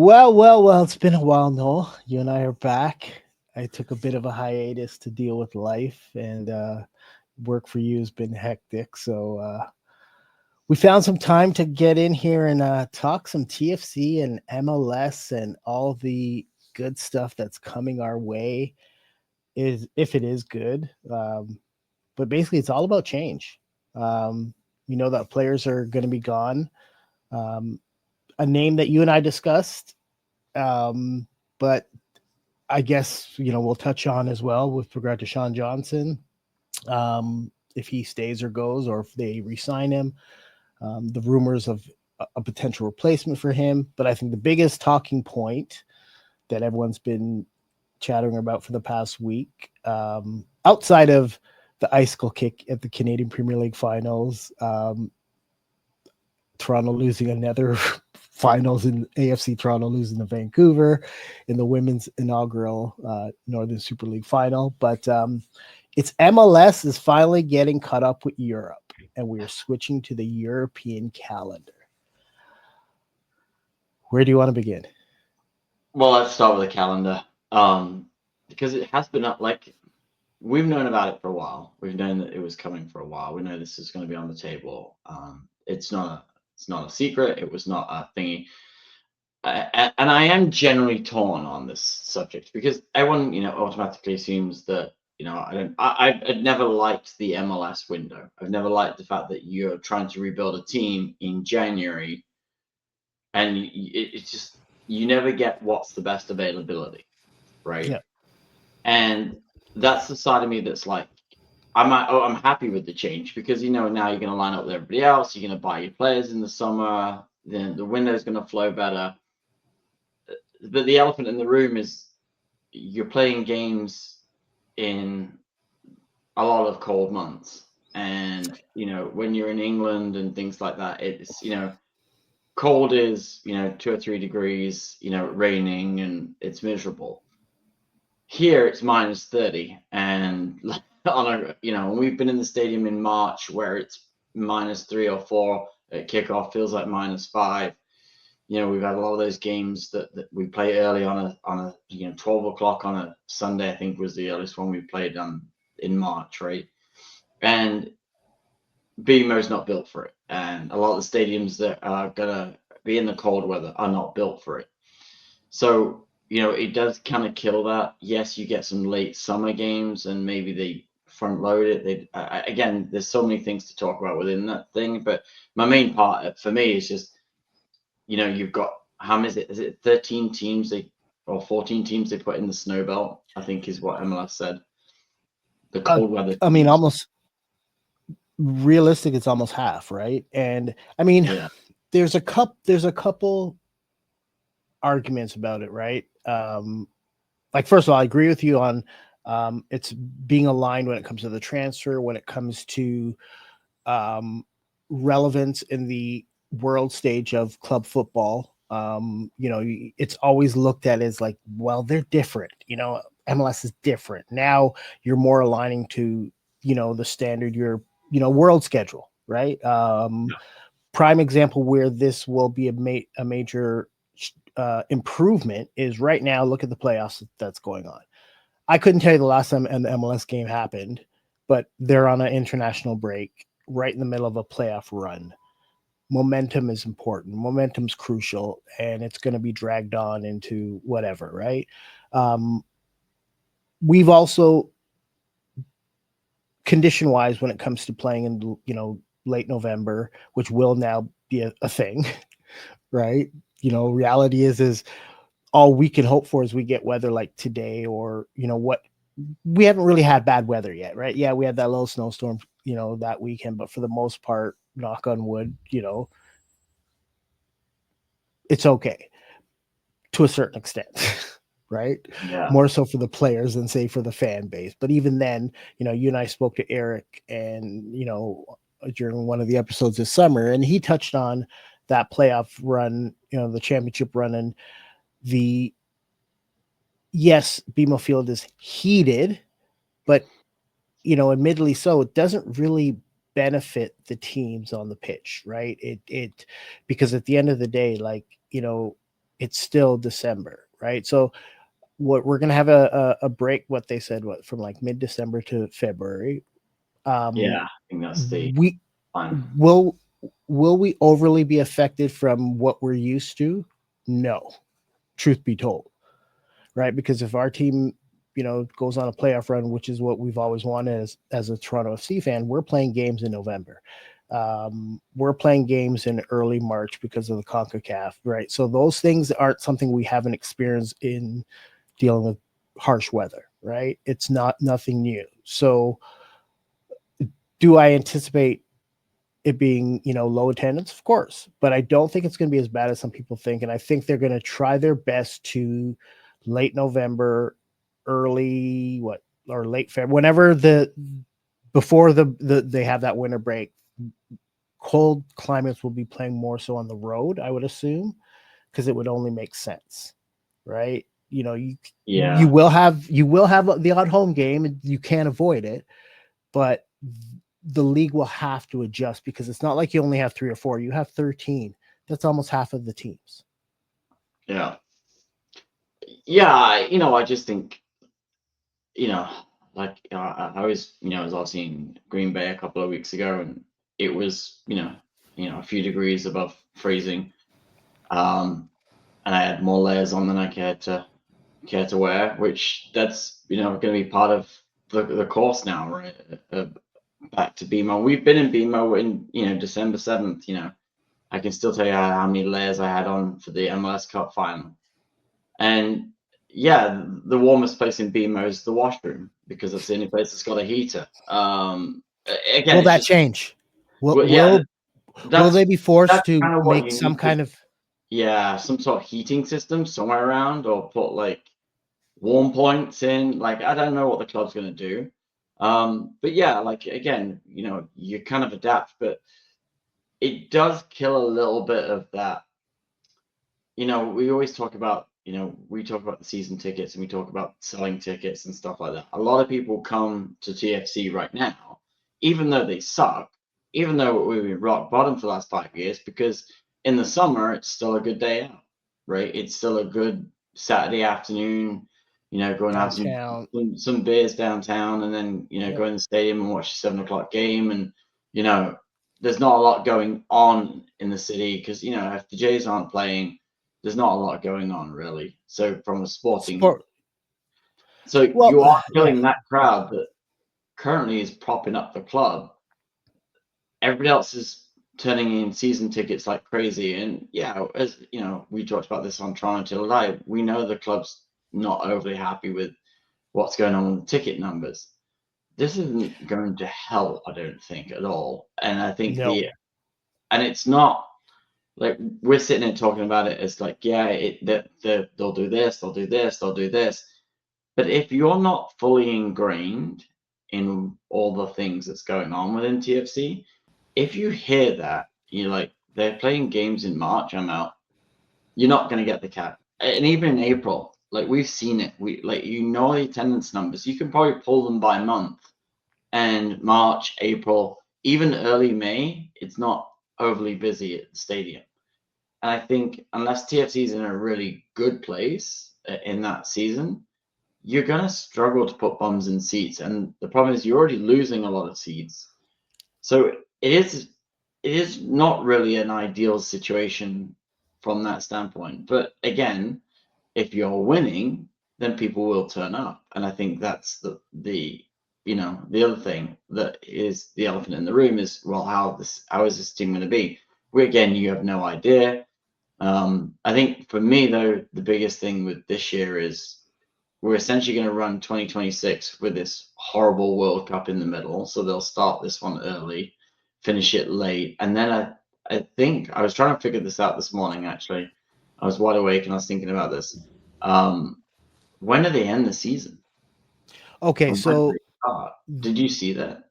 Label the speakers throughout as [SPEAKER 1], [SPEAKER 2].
[SPEAKER 1] Well. It's been a while, Noel. You and I are back. I took a bit of a hiatus to deal with life, and work for you has been hectic. So we found some time to get in here and talk some TFC and MLS and all the good stuff that's coming our way. Is if it is good, but basically, it's all about change. Um, you know that players are going to be gone. Um, a name that you and I discussed. But I guess we'll touch on as well with regard to Sean Johnson, if he stays or goes, or if they re-sign him. The rumors of a potential replacement for him, but I think the biggest talking point that everyone's been chattering about for the past week, outside of the icicle kick at the Canadian Premier League finals, Toronto losing another finals in AFC, Toronto losing to Vancouver in the women's inaugural Northern Super League final. But it's MLS is finally getting caught up with Europe, and we are switching to the European calendar. Where do you want to begin?
[SPEAKER 2] Well, let's start with the calendar, because it has been up like we've known about it for a while. We've known that it was coming for a while. We know this is going to be on the table. It's not a secret. It was not a thingy. And I am generally torn on this subject because everyone, automatically assumes that, I've never liked the MLS window. I've never liked the fact that you're trying to rebuild a team in January, and it's just you never get what's the best availability, right?
[SPEAKER 1] Yeah.
[SPEAKER 2] And that's the side of me that's like, I'm happy with the change because now you're going to line up with everybody else. You're going to buy your players in the summer. Then the window's going to flow better. But the elephant in the room is you're playing games in a lot of cold months, and when you're in England and things like that, it's cold is 2 or 3 degrees, raining, and it's miserable. Here it's minus 30, and we've been in the stadium in March where it's minus 3 or 4 at kickoff, feels like minus 5. We've had a lot of those games that we play early on a 12 o'clock on a Sunday, I think was the earliest one we played in March, right? And BMO's not built for it, and a lot of the stadiums that are gonna be in the cold weather are not built for it. So it does kind of kill that. Yes, you get some late summer games, and maybe they front load it. Again, there's so many things to talk about within that thing, but my main part for me is just you've got how many is it 13 teams or 14 teams they put in the snow belt, I think is what MLS said. The cold weather
[SPEAKER 1] I mean,
[SPEAKER 2] teams.
[SPEAKER 1] almost realistic. It's almost half, right? And I mean,
[SPEAKER 2] Yeah.
[SPEAKER 1] there's a couple arguments about it, right? Like, first of all, I agree with you on it's being aligned when it comes to the transfer, when it comes to relevance in the world stage of club football. It's always looked at as like, well, they're different. MLS is different. Now you're more aligning to, the standard, your, world schedule, right? Prime example where this will be a major improvement is right now. Look at the playoffs that's going on. I couldn't tell you the last time an MLS game happened, but they're on an international break right in the middle of a playoff run. Momentum is important. Momentum's crucial, and it's going to be dragged on into whatever, right? Um, we've also, condition wise, when it comes to playing in late November, which will now be a thing, right? Reality is all we can hope for is we get weather like today, or what we haven't really had bad weather yet, right? Yeah, we had that little snowstorm, that weekend, but for the most part, knock on wood, it's okay to a certain extent, right?
[SPEAKER 2] Yeah.
[SPEAKER 1] More so for the players than say for the fan base. But even then, you and I spoke to Eric, and during one of the episodes this summer, and he touched on that playoff run, the championship run, and the yes, BMO Field is heated, but admittedly so, it doesn't really benefit the teams on the pitch, right? It because at the end of the day, like, it's still December, right? So what we're gonna have a break. What they said, what from like mid-December to February.
[SPEAKER 2] Yeah,
[SPEAKER 1] Um,
[SPEAKER 2] I think that's the
[SPEAKER 1] we
[SPEAKER 2] plan.
[SPEAKER 1] will will we overly be affected from what we're used to? No, truth be told, right? Because if our team, goes on a playoff run, which is what we've always wanted as a Toronto FC fan, we're playing games in November. We're playing games in early March because of the CONCACAF, right? So those things aren't something we haven't experienced in dealing with harsh weather, right? It's not nothing new. So do I anticipate it being, low attendance? Of course, but I don't think it's going to be as bad as some people think. And I think they're going to try their best to late November, early what or late February, whenever before they have that winter break. Cold climates will be playing more so on the road, I would assume, because it would only make sense, right? You
[SPEAKER 2] Yeah,
[SPEAKER 1] will have the odd home game, and you can't avoid it, but the league will have to adjust because it's not like you only have 3 or 4, you have 13. That's almost half of the teams.
[SPEAKER 2] yeah, yeah. I just think, you know, like I was, I was obviously in Green Bay a couple of weeks ago, and it was, a few degrees above freezing. Um, and I had more layers on than I cared to wear, which that's, going to be part of the course now, right? Back to BMO. We've been in BMO in, December 7th. I can still tell you how many layers I had on for the MLS Cup final. And yeah, the warmest place in BMO is the washroom because it's the only place that's got a heater. Again,
[SPEAKER 1] Will
[SPEAKER 2] it's
[SPEAKER 1] that
[SPEAKER 2] just,
[SPEAKER 1] change? will
[SPEAKER 2] well, yeah,
[SPEAKER 1] will will
[SPEAKER 2] that's
[SPEAKER 1] they be forced
[SPEAKER 2] that's
[SPEAKER 1] to
[SPEAKER 2] kind of what
[SPEAKER 1] make
[SPEAKER 2] you
[SPEAKER 1] some
[SPEAKER 2] need to,
[SPEAKER 1] kind of
[SPEAKER 2] yeah, some sort of heating system somewhere around, or put like warm points in. Like, I don't know what the club's going to do. But yeah, like again, you kind of adapt, but it does kill a little bit of that. We always talk about, we talk about the season tickets and we talk about selling tickets and stuff like that. A lot of people come to TFC right now, even though they suck, even though we've been rock bottom for the last 5 years, because in the summer it's still a good day out, right? It's still a good Saturday afternoon, go and have some
[SPEAKER 1] downtown?
[SPEAKER 2] some beers downtown, and then
[SPEAKER 1] Yep.
[SPEAKER 2] go in the stadium and watch the 7 o'clock game. And you know, there's not a lot going on in the city because if the Jays aren't playing, there's not a lot going on really. So from a sporting,
[SPEAKER 1] Sport.
[SPEAKER 2] so
[SPEAKER 1] Well,
[SPEAKER 2] you are
[SPEAKER 1] yeah.
[SPEAKER 2] killing that crowd that currently is propping up the club. Everybody else is turning in season tickets like crazy. And yeah, as we talked about this on Toronto Till Live, we know the club's not overly happy with what's going on with the ticket numbers. This isn't going to help, I don't think, at all. And I think
[SPEAKER 1] No.
[SPEAKER 2] and it's not like we're sitting here talking about it as like, yeah, they'll do this, they'll do this, they'll do this. But if you're not fully ingrained in all the things that's going on within TFC, if you hear that you're like, they're playing games in March, I'm out, you're not going to get the cap. And even in April, like we've seen it, we like the attendance numbers, you can probably pull them by month. And March, April, even early May, it's not overly busy at the stadium. And I think unless TFC is in a really good place in that season, you're gonna struggle to put bums in seats. And the problem is you're already losing a lot of seats. So it is not really an ideal situation from that standpoint. But again, if you're winning, then people will turn up. And I think that's the other thing that is the elephant in the room is, well, how is this team going to be? Again, you have no idea. I think for me though, the biggest thing with this year is we're essentially going to run 2026 with this horrible World Cup in the middle. So they'll start this one early, finish it late, and then I think I was trying to figure this out this morning. Actually, I was wide awake and I was thinking about this. Um, when do they end the season?
[SPEAKER 1] Okay,
[SPEAKER 2] And when do
[SPEAKER 1] so
[SPEAKER 2] they start? Did you see that?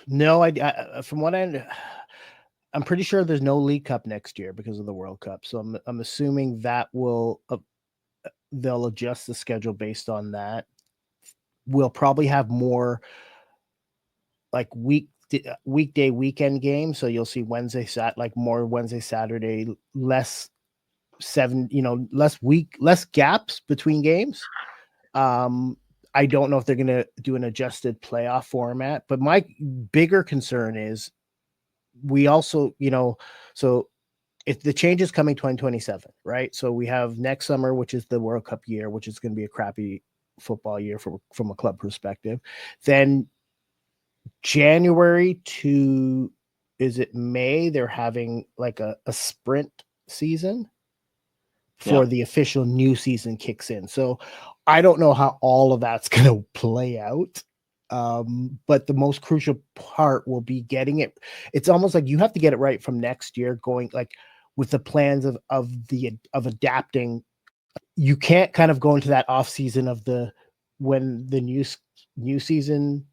[SPEAKER 1] no, from what I'm pretty sure there's no League Cup next year because of the World Cup. So I'm assuming that they'll adjust the schedule based on that. We'll probably have more like weekday weekend games. So you'll see Wednesday, like more Wednesday, Saturday, less less gaps between games. I don't know if they're going to do an adjusted playoff format, but my bigger concern is we also, so if the change is coming 2027, right? So we have next summer, which is the World Cup year, which is going to be a crappy football year from a club perspective. Then January to, is it May? They're having like a sprint season for the official new season kicks in. So I don't know how all of that's going to play out. But the most crucial part will be getting it. It's almost like you have to get it right from next year, going like with the plans of adapting. You can't kind of go into that off season of when the new season,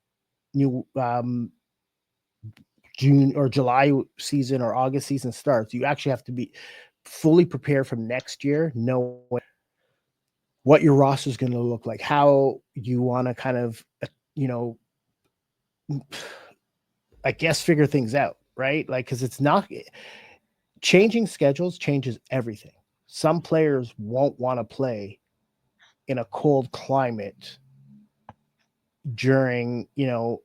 [SPEAKER 1] June or July season or August season starts. You actually have to be fully prepared from next year, know what your roster is going to look like, how you want to kind of, I guess, figure things out, right? Like, because it's not changing schedules changes everything. Some players won't want to play in a cold climate during, a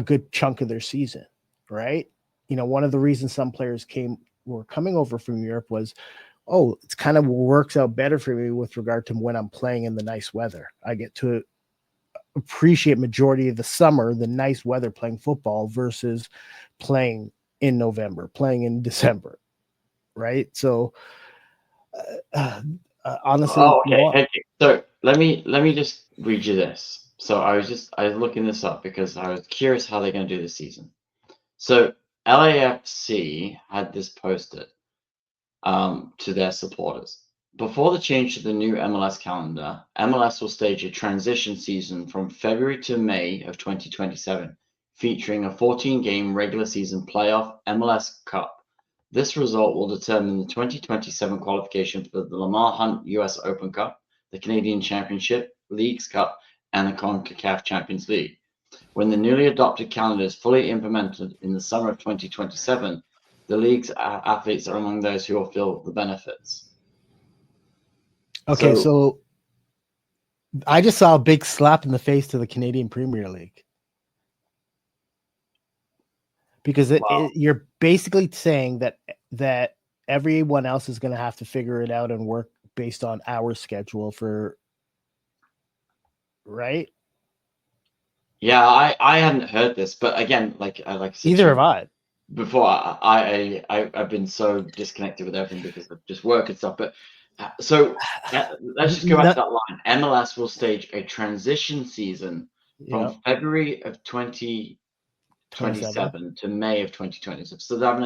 [SPEAKER 1] good chunk of their season, right? One of the reasons some players were coming over from Europe was, oh, it's kind of works out better for me with regard to when I'm playing in the nice weather. I get to appreciate majority of the summer, the nice weather, playing football versus playing in November, playing in December, right? So honestly,
[SPEAKER 2] okay. So let me just read you this. So I was looking this up because I was curious how they're going to do this season. So LAFC had this posted to their supporters. Before the change to the new MLS calendar, MLS will stage a transition season from February to May of 2027, featuring a 14-game regular season playoff MLS Cup. This result will determine the 2027 qualification for the Lamar Hunt US Open Cup, the Canadian Championship, Leagues Cup, and the CONCACAF Champions League. When the newly adopted calendar is fully implemented in the summer of 2027, the league's athletes are among those who will feel the benefits.
[SPEAKER 1] Okay, so I just saw a big slap in the face to the Canadian Premier League. Because you're basically saying that everyone else is going to have to figure it out and work based on our schedule right?
[SPEAKER 2] Yeah, I hadn't heard this, but again, like I said,
[SPEAKER 1] either have I.
[SPEAKER 2] Before I've been so disconnected with everything because of just work and stuff. But so let's just go back to that line. MLS will stage a transition season from February of 2027 to May of 2027. So we're having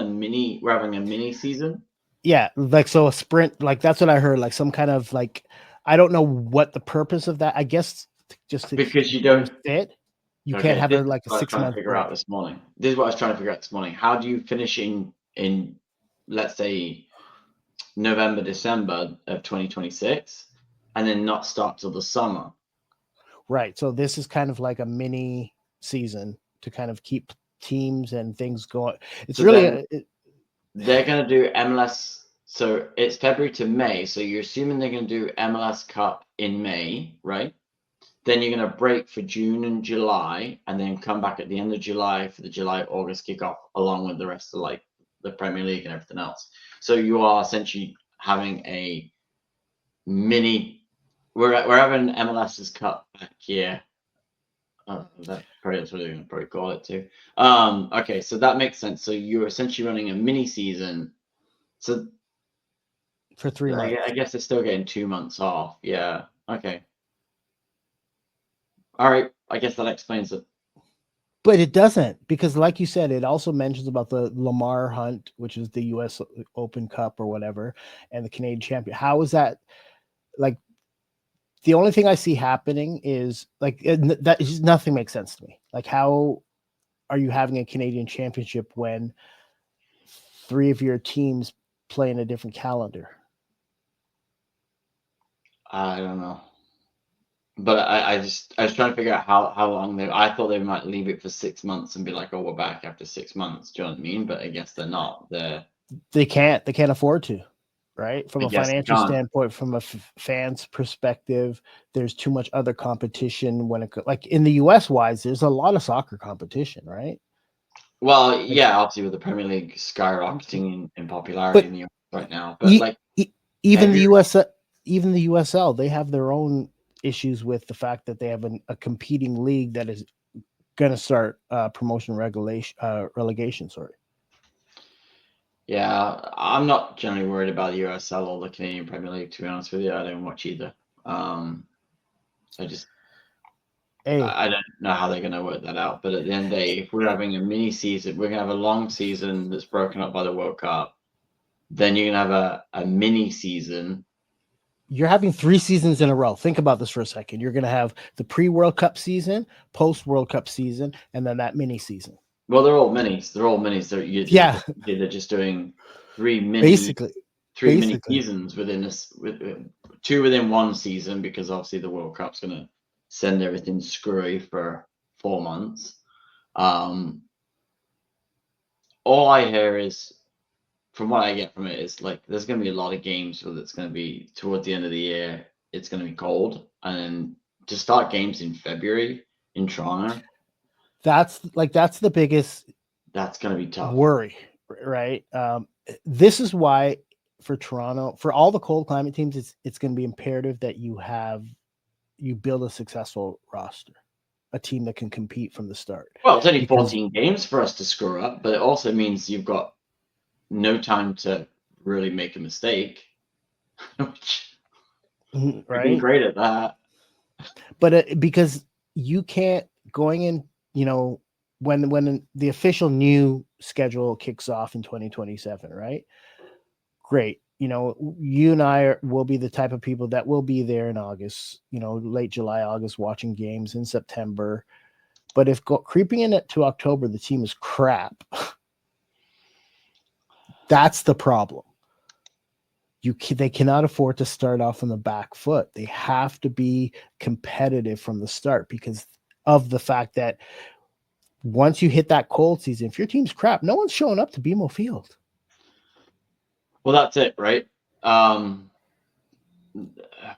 [SPEAKER 2] a mini season.
[SPEAKER 1] Yeah, like so a sprint, like that's what I heard. Like some kind of like, I don't know what the purpose of that. I guess just
[SPEAKER 2] because you don't
[SPEAKER 1] fit. You can't have like a 6 month
[SPEAKER 2] figure out this morning. This is what I was trying to figure out this morning. How do you finish in let's say November, December of 2026 and then not start till the summer?
[SPEAKER 1] Right. So this is kind of like a mini season to kind of keep teams and things going. It's so really
[SPEAKER 2] they're going to do MLS. So it's February to May. So you're assuming they're going to do MLS Cup in May, right? Then you're going to break for June and July, and then come back at the end of July for the July-August kickoff, along with the rest of like the Premier League and everything else. So you are essentially having a mini. We're having MLS's Cup back here. That's what they're going to probably call it too. Okay, so that makes sense. So you're essentially running a mini season. So
[SPEAKER 1] for 3 months.
[SPEAKER 2] I guess they're still getting 2 months off. Yeah. Okay. All right, I guess that explains it.
[SPEAKER 1] But it doesn't, because like you said, it also mentions about the Lamar Hunt, which is the US Open Cup or whatever, and the Canadian Champion. How is that? Like, the only thing I see happening is like that just nothing makes sense to me. Like, how are you having a Canadian Championship when 3 of your teams play in a different calendar?
[SPEAKER 2] I don't know. But I was trying to figure out how long I thought they might leave it for 6 months and be like, oh, we're back after 6 months. Do you know what I mean? But I guess they're not. They can't
[SPEAKER 1] afford to. right? From
[SPEAKER 2] I
[SPEAKER 1] a
[SPEAKER 2] guess they
[SPEAKER 1] financial
[SPEAKER 2] can't.
[SPEAKER 1] standpoint, from a fan's perspective, there's too much other competition when it like in the US wise, there's a lot of soccer competition, right?
[SPEAKER 2] Well,
[SPEAKER 1] Like,
[SPEAKER 2] yeah, obviously with the Premier League skyrocketing in popularity
[SPEAKER 1] but
[SPEAKER 2] in the US right now, but
[SPEAKER 1] e-
[SPEAKER 2] like,
[SPEAKER 1] e- even
[SPEAKER 2] have
[SPEAKER 1] the
[SPEAKER 2] you?
[SPEAKER 1] US, even the USL, they have their own issues with the fact that they have a competing league that is going to start promotion regulation relegation. Sorry.
[SPEAKER 2] Yeah, I'm not generally worried about the USL or the Canadian Premier League. To be honest with you, I don't watch either. I just
[SPEAKER 1] Hey,
[SPEAKER 2] I don't know how they're going to work that out. But at the end of the day, if we're having a mini season, we're going to have a long season that's broken up by the World Cup. Then you're going to have a mini season.
[SPEAKER 1] you're having 3 seasons in a row. Think about this for a second. You're going to have the pre-World Cup season, post-World Cup season, and then that mini season.
[SPEAKER 2] Well, they're all minis. They're all minis.
[SPEAKER 1] Yeah,
[SPEAKER 2] They're just doing three mini
[SPEAKER 1] basically.
[SPEAKER 2] seasons within this, with two within one season, because obviously the World Cup's going to send everything screwy for 4 months. All I hear is, from what I get from it, is like there's going to be a lot of games where it's going to be towards the end of the year. It's going to be cold, and to start games in February in Toronto,
[SPEAKER 1] That's the biggest
[SPEAKER 2] that's going to be tough.
[SPEAKER 1] worry, right? This is why for Toronto, for all the cold climate teams, it's going to be imperative that you build a successful roster, a team that can compete from the start.
[SPEAKER 2] Well, it's only
[SPEAKER 1] Because
[SPEAKER 2] 14 games for us to screw up, but it also means you've got no time to really make a mistake, which we've been
[SPEAKER 1] right,
[SPEAKER 2] great at that.
[SPEAKER 1] but because you can't going in, when the official new schedule kicks off in 2027, right? Great. You and I will be the type of people that will be there in August, late July, August, watching games in September. But if creeping in to October, the team is crap, that's the problem. They cannot afford to start off on the back foot. They have to be competitive from the start because of the fact that once you hit that cold season, if your team's crap, no one's showing up to BMO Field.
[SPEAKER 2] Well, that's it, right?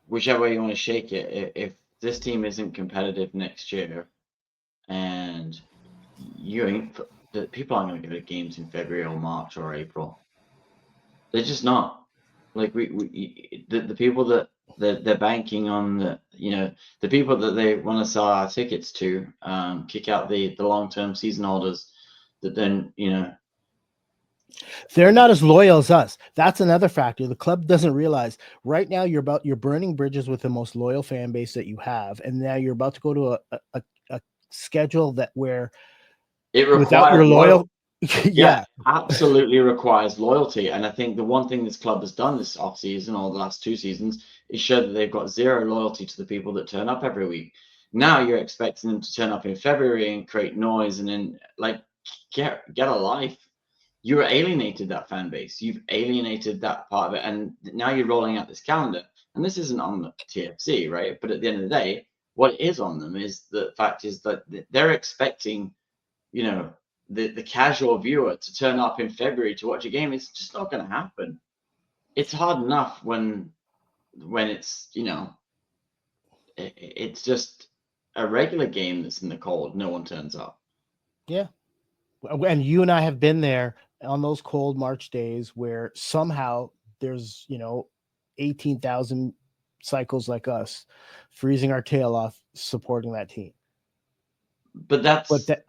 [SPEAKER 2] Whichever way you want to shake it, if this team isn't competitive next year, and you ain't, the people aren't going to go to games in February or March or April. They're just not. Like the people that they're banking on, the people that they want to sell our tickets to, kick out the long-term season holders, that then
[SPEAKER 1] They're not as loyal as us. That's another factor. The club doesn't realize right now you're burning bridges with the most loyal fan base that you have, and now you're about to go to a schedule that where
[SPEAKER 2] it
[SPEAKER 1] without
[SPEAKER 2] requires
[SPEAKER 1] your
[SPEAKER 2] loyalty.
[SPEAKER 1] loyal, yeah,
[SPEAKER 2] Absolutely requires loyalty. And I think the one thing this club has done this offseason or the last 2 seasons is show that they've got zero loyalty to the people that turn up every week. Now you're expecting them to turn up in February and create noise and then get a life. You alienated that fan base. You've alienated that part of it. And now you're rolling out this calendar. And this isn't on the TFC, right? But at the end of the day, what is on them is the fact is that they're expecting, the casual viewer to turn up in February to watch a game. It's just not going to happen. It's hard enough when it's it's just a regular game that's in the cold. No one turns up.
[SPEAKER 1] yeah. And you and I have been there on those cold March days where somehow there's 18,000 cycles like us freezing our tail off supporting that team.
[SPEAKER 2] But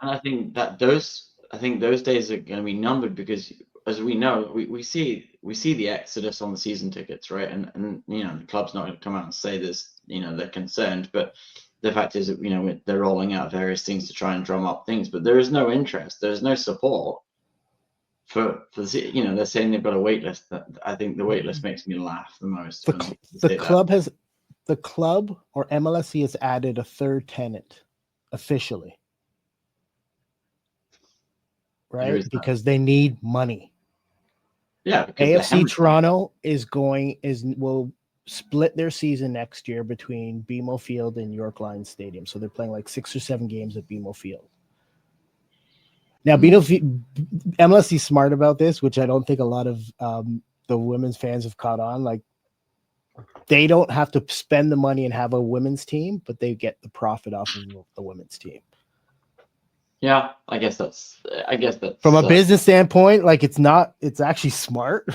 [SPEAKER 2] I think those days are going to be numbered because, as we know, we see the exodus on the season tickets, right? And the club's not going to come out and say this, they're concerned, but the fact is that they're rolling out various things to try and drum up things, but there is no interest, there's no support for they're saying they've got a wait list. I think the wait list makes me laugh the most.
[SPEAKER 1] The club or MLSE has added a third tenant officially. Right? Because they need money.
[SPEAKER 2] Yeah,
[SPEAKER 1] AFC Toronto will split their season next year between BMO Field and York Lions Stadium. So they're playing like 6 or 7 games at BMO Field. Now, MLS is smart about this, which I don't think a lot of the women's fans have caught on. Like, they don't have to spend the money and have a women's team, but they get the profit off of the women's team.
[SPEAKER 2] Yeah, I guess that's
[SPEAKER 1] from a business standpoint. Like, it's actually smart,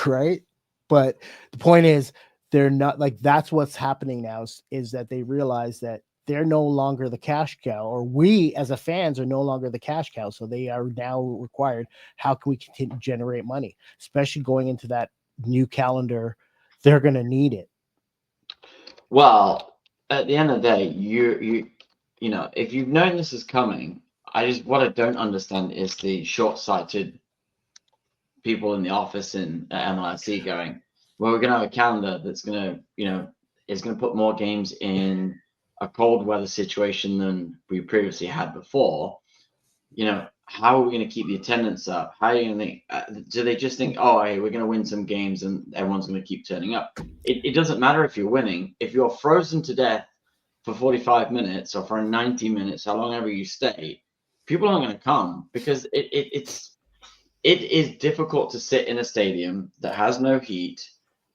[SPEAKER 1] right? But the point is, they're not, like, that's what's happening now is that they realize that they're no longer the cash cow, or we as a fans are no longer the cash cow. So they are now required. How can we continue to generate money, especially going into that new calendar? They're going to need it.
[SPEAKER 2] Well, at the end of the day, you know, if you've known this is coming, what I don't understand is the short-sighted people in the office in MLSE going, well, we're going to have a calendar that's going to, you know, is going to put more games in a cold weather situation than we previously had before. You know, how are we going to keep the attendance up? How are you going to think? Do they just think, oh, hey, we're going to win some games and everyone's going to keep turning up? It doesn't matter if you're winning. If you're frozen to death for 45 minutes or for 90 minutes, how long ever you stay, people aren't going to come, because it is difficult to sit in a stadium that has no heat,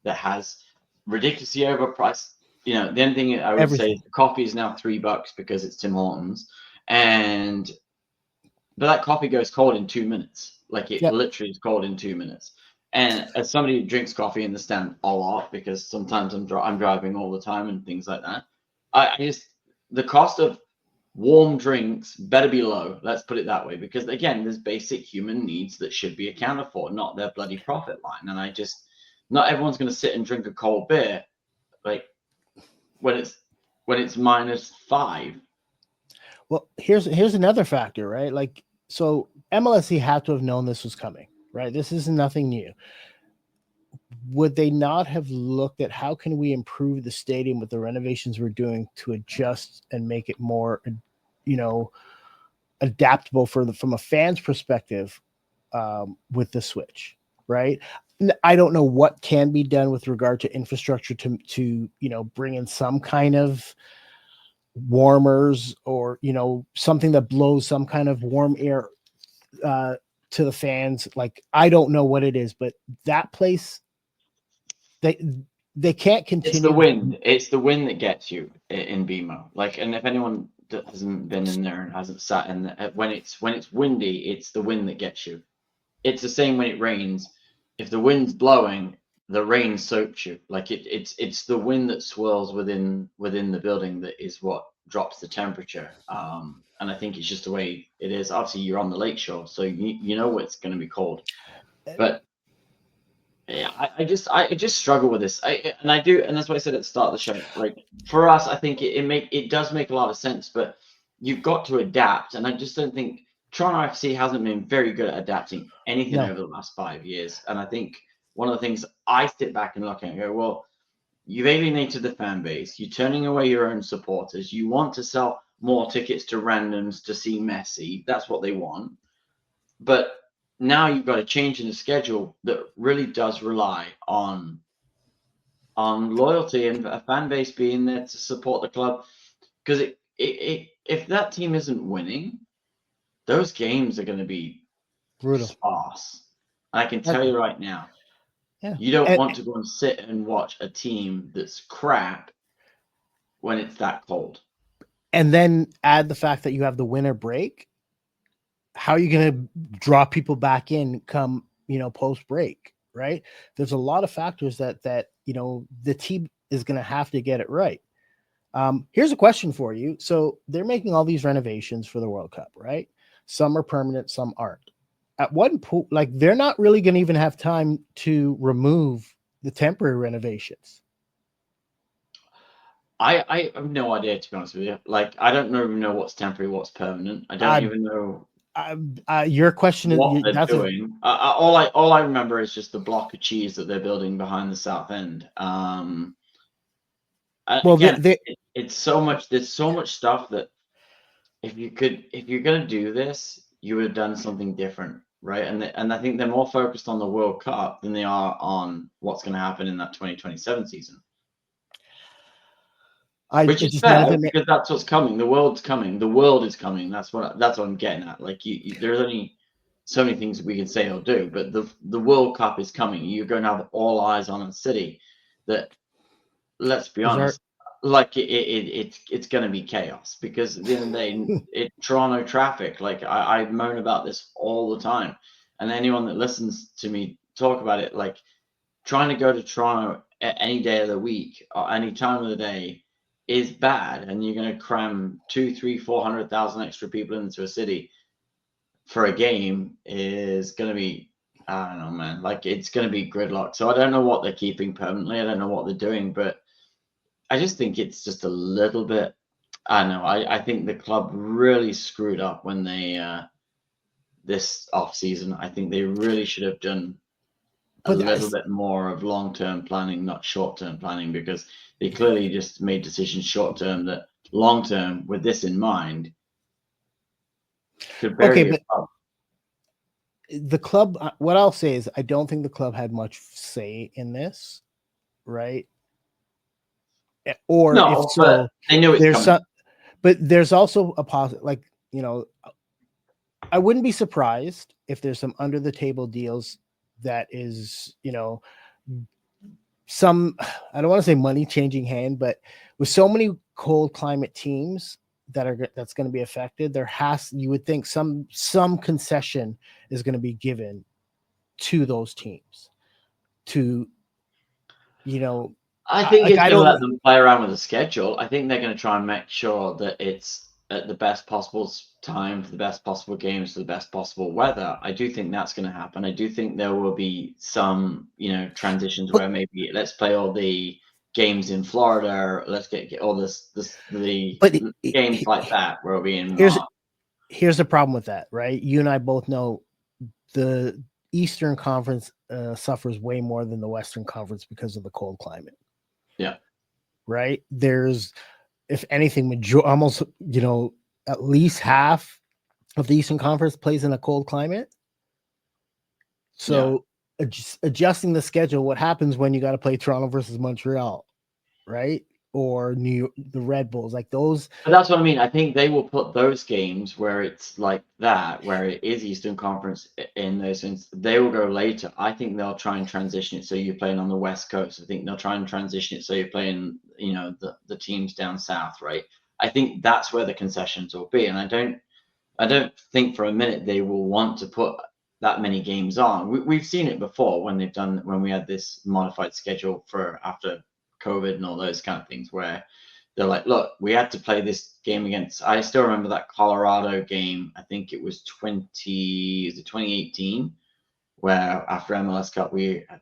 [SPEAKER 2] that has ridiculously overpriced. You know, the only thing I would say is the coffee is now $3 because it's Tim Hortons, but that coffee goes cold in 2 minutes. Like, it literally is cold in 2 minutes. And as somebody who drinks coffee in the stand a lot, because sometimes I'm driving all the time and things like that, I just, the cost of warm drinks better be low. Let's put it that way, because again, there's basic human needs that should be accounted for, not their bloody profit line. And not everyone's going to sit and drink a cold beer, like, when it's -5.
[SPEAKER 1] Well, here's another factor, right? Like, so MLSE had to have known this was coming, right? This is nothing new. Would they not have looked at how can we improve the stadium with the renovations we're doing to adjust and make it more, you know, adaptable from a fan's perspective, with the switch, right? I don't know what can be done with regard to infrastructure to you know, bring in some kind of warmers, or, you know, something that blows some kind of warm air to the fans. Like, I don't know what it is, but that place, they can't continue.
[SPEAKER 2] It's the wind that gets you in BMO. Like, and if anyone that hasn't been in there and hasn't sat in there, when it's windy, it's the wind that gets you. It's the same when it rains. If the wind's blowing, the rain soaks you. Like, it's the wind that swirls within the building that is what drops the temperature. And I think it's just the way it is. Obviously, you're on the lakeshore, so you know it's going to be cold. But yeah, I just struggle with this. And that's why I said at the start of the show. Like, for us, I think it does make a lot of sense, but you've got to adapt. And I just don't think Toronto FC hasn't been very good at adapting anything over the last 5 years. And I think one of the things I sit back and look at and go, well, you've alienated the fan base. You're turning away your own supporters. You want to sell more tickets to randoms to see Messi. That's what they want. But now you've got a change in the schedule that really does rely on loyalty and a fan base being there to support the club. Because if that team isn't winning, those games are going to be
[SPEAKER 1] brutal,
[SPEAKER 2] sparse. And I can tell you right now,
[SPEAKER 1] yeah,
[SPEAKER 2] you don't want to go and sit and watch a team that's crap when it's that cold.
[SPEAKER 1] And then add the fact that you have the winter break. How are you going to draw people back in come, you know, post break, right? There's a lot of factors that you know, the team is going to have to get it right. Here's a question for you. So they're making all these renovations for the World Cup, right? Some are permanent, some aren't. At one point, like, they're not really going to even have time to remove the temporary renovations.
[SPEAKER 2] I have no idea, to be honest with you. Like, I don't even know what's temporary, what's permanent. I don't even know.
[SPEAKER 1] Your question is
[SPEAKER 2] what they're doing. All I remember is just the block of cheese that they're building behind the south end. Well, again, it's so much. There's so much stuff that if you're gonna do this, you would have done something different, right? And I think they're more focused on the World Cup than they are on what's going to happen in that 2027 season. Which is fair, because that's what's coming. The world's coming. The world is coming. That's what I'm getting at. Like, there's only so many things we can say or do, but the World Cup is coming. You're going to have all eyes on a city that, let's be honest, like it's going to be chaos, because at the end of the day, Toronto traffic. Like I moan about this all the time, and anyone that listens to me talk about it, like trying to go to Toronto at any day of the week or any time of the day is bad, and you're going to cram 2, 3, 400,000 extra people into a city for a game is going to be, I don't know, man. Like it's going to be gridlock. So I don't know what they're keeping permanently. I don't know what they're doing, but I just think it's just a little bit. I don't know. I think the club really screwed up when they this off season. I think they really should have done a little bit more of long-term planning, not short-term planning, because they clearly just made decisions short-term that long-term, with this in mind, could bury your club.
[SPEAKER 1] The club, what I'll say is, I don't think the club had much say in this, right? Or
[SPEAKER 2] no,
[SPEAKER 1] if so,
[SPEAKER 2] they knew it's coming.
[SPEAKER 1] But there's also a positive, like, you know, I wouldn't be surprised if there's some under the table deals that is, you know, some, I don't want to say money changing hand, but with so many cold climate teams that's going to be affected, you would think some concession is going to be given to those teams to, you know,
[SPEAKER 2] I think it's going to let them play around with the schedule. I think they're going to try and make sure that it's at the best possible time for the best possible games for the best possible weather. I do think that's going to happen. I do think there will be some, you know, transitions where maybe let's play all the games in Florida. Let's get all the games like that where we'll be in March.
[SPEAKER 1] Here's the problem with that, right? You and I both know the Eastern Conference suffers way more than the Western Conference because of the cold climate.
[SPEAKER 2] Yeah.
[SPEAKER 1] Right. There's, if anything, almost, you know, at least half of the Eastern Conference plays in a cold climate. So adjusting the schedule, what happens when you got to play Toronto versus Montreal, right? Or the Red Bulls, like those.
[SPEAKER 2] But that's what I mean. I think they will put those games where it's like that, where it is Eastern Conference in those things. They will go later. I think they'll try and transition it so you're playing on the West Coast. I think they'll try and transition it so you're playing, you know, the teams down south, right? I think that's where the concessions will be. And I don't think for a minute they will want to put that many games on. We've seen it before when we had this modified schedule for after COVID and all those kind of things, where they're like, look, we had to play this game against, I still remember that Colorado game. I think it was 2018, where after MLS Cup, we had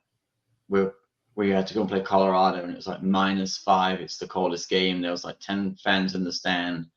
[SPEAKER 2] to go and play Colorado, and it was like -5. It's the coldest game. There was like 10 fans in the stand,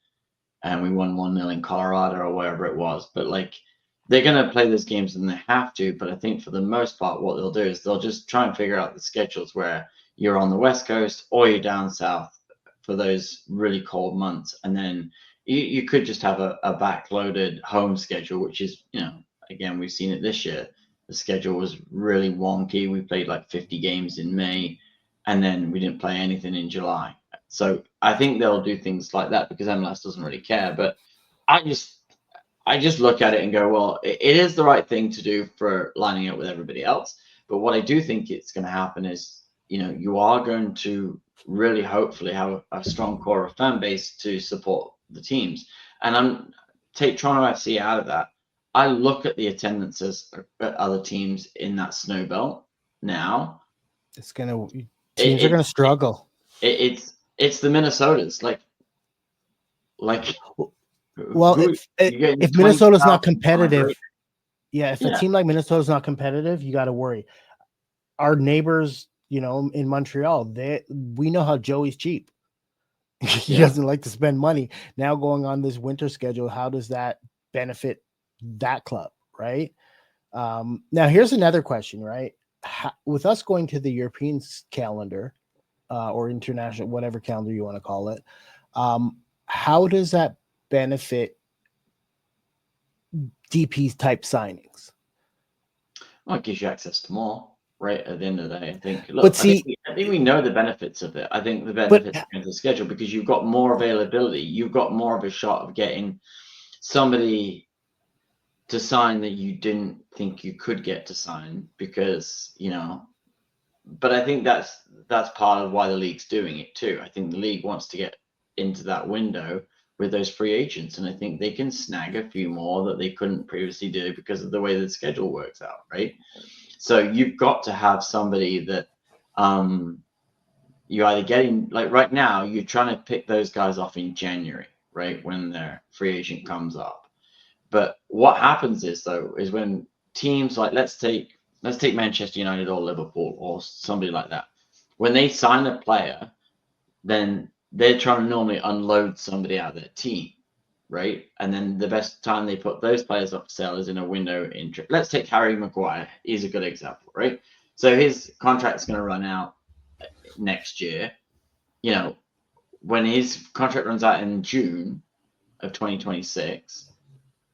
[SPEAKER 2] and we won 1-0 in Colorado or wherever it was. But like, they're going to play those games and they have to. But I think for the most part, what they'll do is they'll just try and figure out the schedules where you're on the West Coast or you're down south for those really cold months. And then you could just have a backloaded home schedule, which is, you know, again, we've seen it this year. The schedule was really wonky. We played like 50 games in May, and then we didn't play anything in July. So I think they'll do things like that because MLS doesn't really care. But I just look at it and go, well, it is the right thing to do for lining up with everybody else. But what I do think it's going to happen is, you know, you are going to really hopefully have a strong core of fan base to support the teams. And take Toronto FC out of that. I look at the attendances at other teams in that snow belt now.
[SPEAKER 1] Teams are gonna struggle.
[SPEAKER 2] It's the Minnesotas, like.
[SPEAKER 1] Well, if Minnesota's not competitive, if a team like Minnesota's not competitive, you got to worry. Our neighbors, you know, in Montreal, we know how Joey's cheap. He doesn't like to spend money. Now going on this winter schedule, how does that benefit that club, right? Now here's another question, right? With us going to the European calendar or international, whatever calendar you want to call it, how does that benefit DP type signings?
[SPEAKER 2] Well, it gives you access to more, right? At the end of the day, I think. Look, I think we know the benefits of it. I think the benefits of the schedule, because you've got more availability, you've got more of a shot of getting somebody to sign that you didn't think you could get to sign because, but I think that's part of why the league's doing it too. I think the league wants to get into that window with those free agents, and I think they can snag a few more that they couldn't previously do because of the way the schedule works out, right? So you've got to have somebody that you either getting, like right now, you're trying to pick those guys off in January, right, when their free agent comes up. But what happens is when teams like let's take Manchester United or Liverpool or somebody like that, when they sign a player, then they're trying to normally unload somebody out of their team, right? And then the best time they put those players up for sale is in a window in. Let's take Harry Maguire. He's a good example, right? So his contract's going to run out next year. When his contract runs out in June of 2026,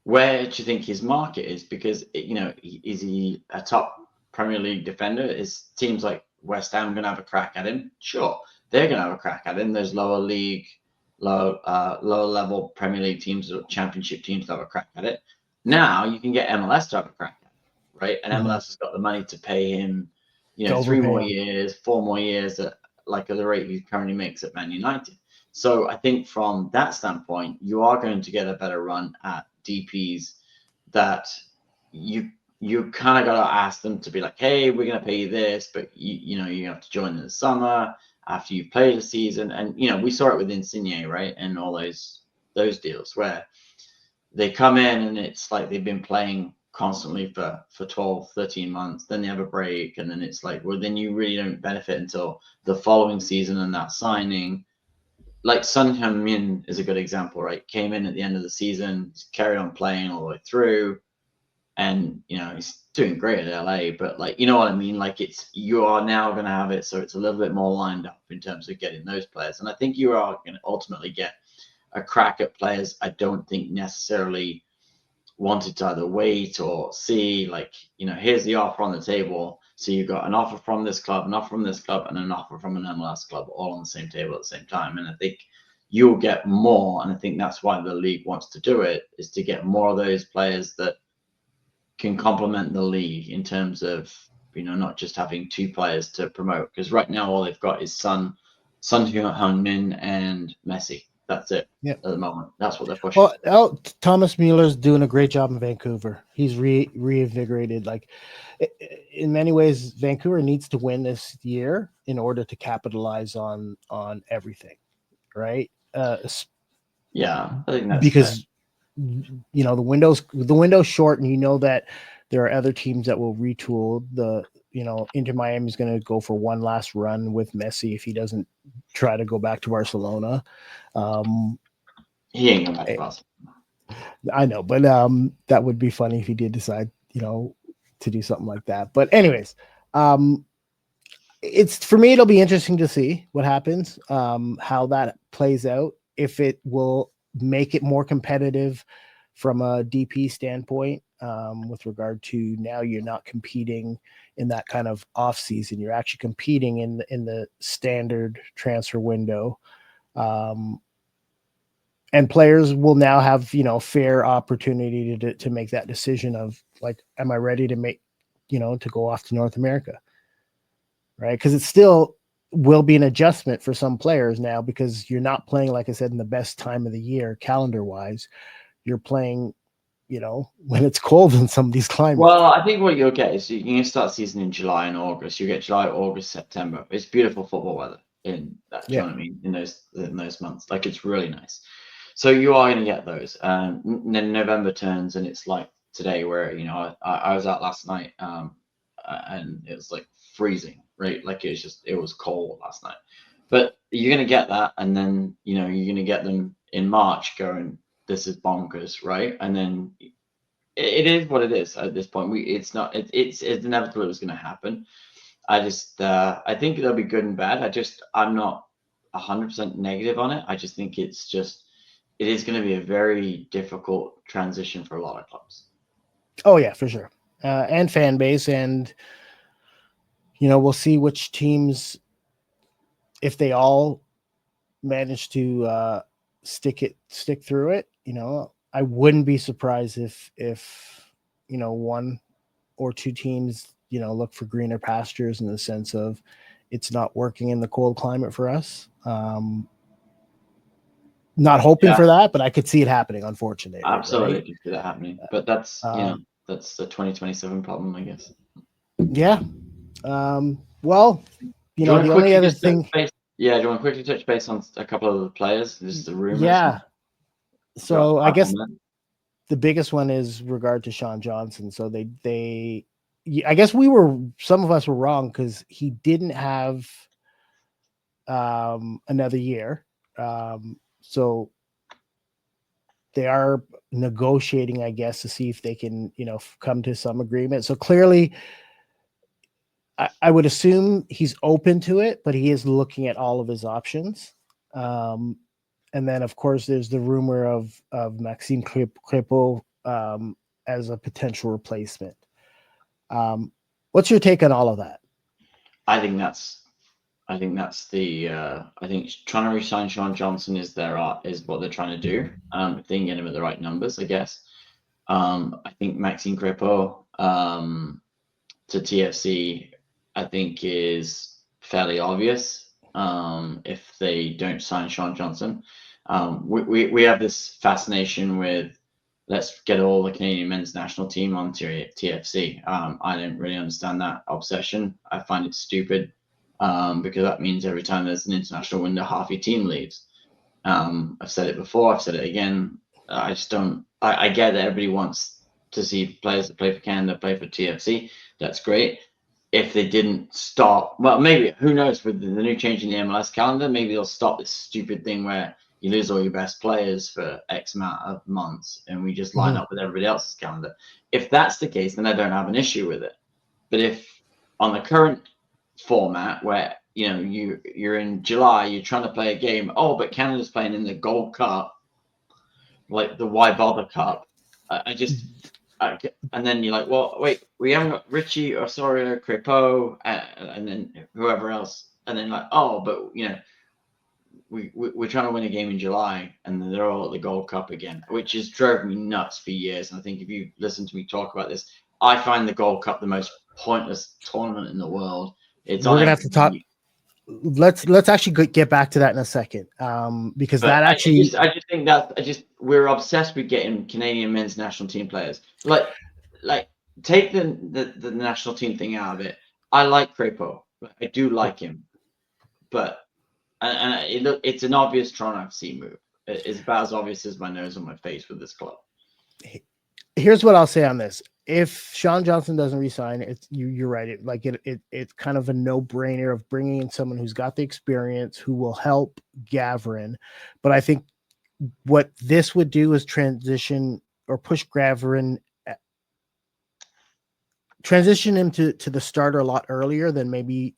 [SPEAKER 2] where do you think his market is? Because is he a top Premier League defender? Is teams like West Ham going to have a crack at him? Sure, they're going to have a crack at him. There's lower level Premier League teams or Championship teams that have a crack at it. Now you can get MLS to have a crack at it, right? And MLS has got the money to pay him, 3 more years, 4 more years at the rate he currently makes at Man United. So I think from that standpoint, you are going to get a better run at DPs that you kind of got to ask them to be like, hey, we're going to pay you this, but you have to join in the summer after you've played a season. And we saw it with Insigne, right, and all those deals where they come in and it's like they've been playing constantly for 12, 13 months, then they have a break, and then it's like, well, then you really don't benefit until the following season and that signing. Like Son Heung-min is a good example, right? Came in at the end of the season, carried on playing all the way through, and he's doing great at LA. But what I mean? Like you are now going to have it, so it's a little bit more lined up in terms of getting those players. And I think you are going to ultimately get a crack at players I don't think necessarily wanted to either wait or see. Here's the offer on the table. So you've got an offer from this club, an offer from this club, and an offer from an MLS club all on the same table at the same time. And I think you'll get more. And I think that's why the league wants to do it, is to get more of those players that can complement the league in terms of, not just having 2 players to promote. Because right now all they've got is Son Heung-min and Messi. That's it. At the moment. That's what they're pushing.
[SPEAKER 1] Well, Thomas Mueller's doing a great job in Vancouver. He's reinvigorated. In many ways, Vancouver needs to win this year in order to capitalize on everything, right?
[SPEAKER 2] Yeah, I think that's
[SPEAKER 1] because fair. The window's short, and that there are other teams that will retool. Inter Miami is going to go for one last run with Messi if he doesn't try to go back to Barcelona.
[SPEAKER 2] He ain't going back to Barcelona.
[SPEAKER 1] I know, but that would be funny if he did decide, to do something like that. But anyways, for me, it'll be interesting to see what happens, how that plays out, if it will make it more competitive from a DP standpoint, with regard to now you're not competing in that kind of off season. You're actually competing in the standard transfer window. And players will now have, fair opportunity to make that decision of am I ready to make, to go off to North America? Right. Because it still will be an adjustment for some players now, because you're not playing, like I said, in the best time of the year, calendar wise. You're playing, when it's cold in some of these climates.
[SPEAKER 2] Well, I think what you'll get is you can start season in July and August. You get July, August, September. It's beautiful football weather in that. Do you know what I mean? In those months, it's really nice. So you are going to get those. And then November turns, and it's like today, where I was out last night, and it was freezing, right? It was cold last night. But you're going to get that, and then you're going to get them in March going, this is bonkers, right? And then it is what it is at this point. It's inevitable it was going to happen. I think they'll be good and bad. I'm not 100% negative on it. I just think it is going to be a very difficult transition for a lot of clubs.
[SPEAKER 1] Oh yeah, for sure. And fan base, and we'll see which teams, if they all manage to stick through it. I wouldn't be surprised if one or two teams, look for greener pastures in the sense of it's not working in the cold climate for us. Not hoping for that, but I could see it happening, unfortunately.
[SPEAKER 2] Absolutely,
[SPEAKER 1] right?
[SPEAKER 2] I can see that happening. But that's that's the 2027 problem, I guess.
[SPEAKER 1] Yeah. Well, the only other thing.
[SPEAKER 2] Do you want to quickly touch base on a couple of the players? Just the rumors.
[SPEAKER 1] Yeah. So I guess the biggest one is regard to Sean Johnson. So I guess some of us were wrong because he didn't have another year. So they are negotiating, I guess, to see if they can, come to some agreement. So clearly, I would assume he's open to it, but he is looking at all of his options. And then, of course, there's the rumor of Maxime Crépeau as a potential replacement. What's your take on all of that?
[SPEAKER 2] I think trying to re-sign Sean Johnson is what they're trying to do. If they can get him at the right numbers, I guess. I think Maxime Crépeau to TFC, I think, is fairly obvious. If they don't sign Sean Johnson, we have this fascination with let's get all the Canadian men's national team onto TFC. I don't really understand that obsession. I find it stupid. Because that means every time there's an international window, half your team leaves. I've said it before, I've said it again. I just don't. I get that everybody wants to see players that play for Canada play for TFC. That's great. If they didn't stop, well, maybe, who knows, with the new change in the MLS calendar, maybe they'll stop this stupid thing where you lose all your best players for X amount of months and we just line up with everybody else's calendar. If that's the case, then I don't have an issue with it. But if on the current format where you're in July, you're trying to play a game, but Canada's playing in the Gold Cup, like the Why Bother Cup, and then you're like, well, wait, we haven't got Richie Osorio, Crépeau, and then whoever else, and then like, but we're trying to win a game in July, and then they're all at the Gold Cup again, which has drove me nuts for years. And I think if you listen to me talk about this, I find the Gold Cup the most pointless tournament in the world. We're
[SPEAKER 1] gonna have to talk. Let's actually get back to that in a second, because that actually.
[SPEAKER 2] I just think that we're obsessed with getting Canadian men's national team players. Like take the national team thing out of it. I like Crépeau. I do like him, but it's an obvious Toronto FC move. It's about as obvious as my nose on my face with this club.
[SPEAKER 1] Here's what I'll say on this. If Sean Johnson doesn't resign, you're right. It's kind of a no-brainer of bringing in someone who's got the experience, who will help Gavrin. But I think what this would do is transition him to the starter a lot earlier than maybe,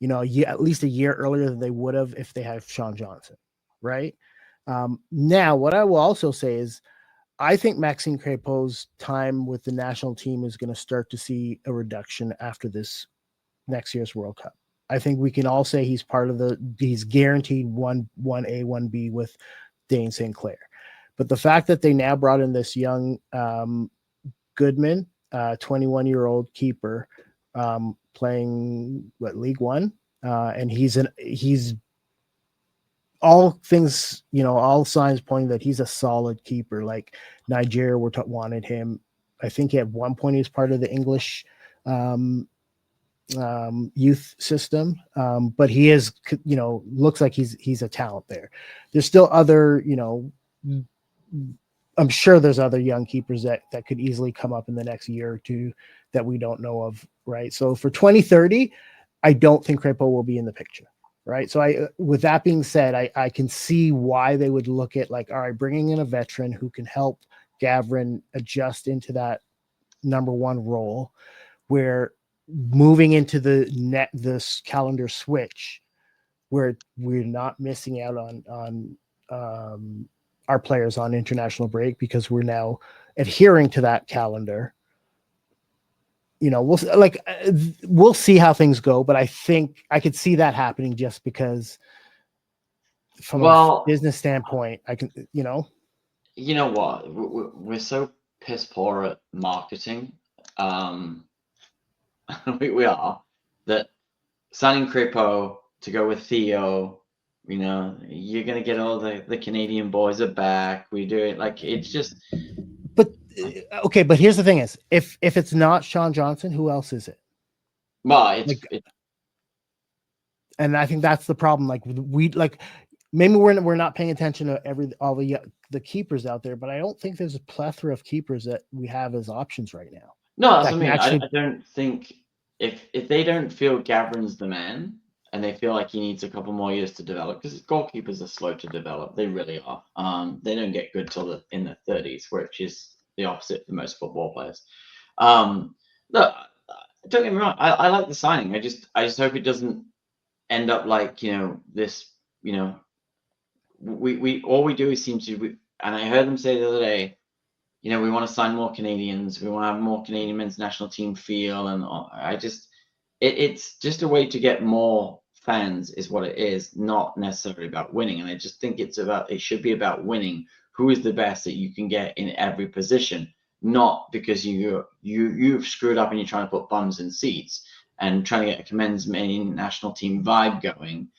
[SPEAKER 1] at least a year earlier than they would have if they have Sean Johnson, right? Now, what I will also say is, I think Maxime Crépeau's time with the national team is going to start to see a reduction after this next year's World Cup. I think we can all say he's guaranteed 1A, 1B with Dane St. Clair. But the fact that they now brought in this young Goodman, 21-year-old keeper, playing League One, and he's all things, all signs pointing that he's a solid keeper. Like Nigeria wanted him. I think at one point he was part of the English youth system, but he is, looks like he's a talent there. There's still other, I'm sure there's other young keepers that could easily come up in the next year or two that we don't know of, right? So for 2030, I don't think Crépeau will be in the picture. Right. So with that being said, I can see why they would look at all right, bringing in a veteran who can help Gavrin adjust into that number one role, where moving into this calendar switch, where we're not missing out on our players on international break because we're now adhering to that calendar. We'll see how things go, but I think I could see that happening just because from a business standpoint, I can,
[SPEAKER 2] You know what? We're so piss poor at marketing. We are that signing Crepeau to go with Theo. You know, you're gonna get all the Canadian boys are back. We do it like it's just.
[SPEAKER 1] But okay, but here's the thing: is if it's not Sean Johnson, who else is it?
[SPEAKER 2] Well,
[SPEAKER 1] and I think that's the problem. Like maybe we're not paying attention to all the keepers out there, but I don't think there's a plethora of keepers that we have as options right now.
[SPEAKER 2] No, that's what I mean. I don't think if they don't feel Gavrin's the man and they feel like he needs a couple more years to develop, because goalkeepers are slow to develop. They really are. They don't get good till in the 30s, which is the opposite for most football players. Look, don't get me wrong. I like the signing. I just hope it doesn't end up like this. We all we do is seem to. And I heard them say the other day, we want to sign more Canadians. We want to have more Canadian men's national team feel. And it's just a way to get more fans is what it is, not necessarily about winning. And I just think it should be about winning. Who is the best that you can get in every position, not because you've screwed up and you're trying to put bums in seats and trying to get a men's main national team vibe going.